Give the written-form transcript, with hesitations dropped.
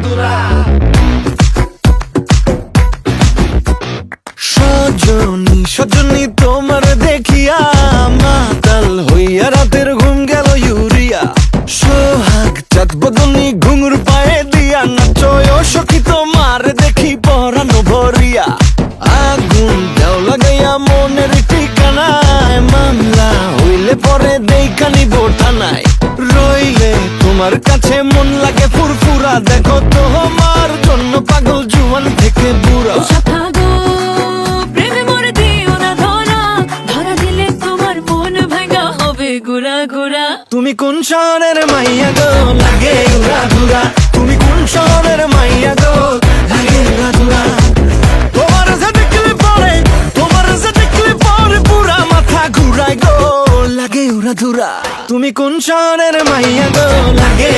দুরা। সজনী সজনী তোমার দেখিয়া মাতাল হইয়া রাতের ঘুম গেল ইউরিয়া। সোহাগ চাঁদ বদনী ঘুঙুর পায়ে দিয়া নাচয় সখী তোমার দেখি পরানো ভরিয়া। আগুন দেও লাগাইয়া মনের ঠিকানায় মামলা হইলে পরে দেইখানি বোঠানায়। রইলে তোমার কাছে মন লাগে ফুরফুরা দেখো তোমার জন্য পাগল জুয়ান থেকে বুড়া। গুড়া গুড়া তুমি কোন শহরের মাইয়া গো লাগে উড়া ধুরা। তুমি কোন শহরের মাইয়া গো লাগে উড়া ধুরা। তোমার যে দেখলে পরে পুরা মাথা ঘুরায় গো লাগে উড়া ধুরা। তুমি কোন শহরের মাইয়া গো লাগে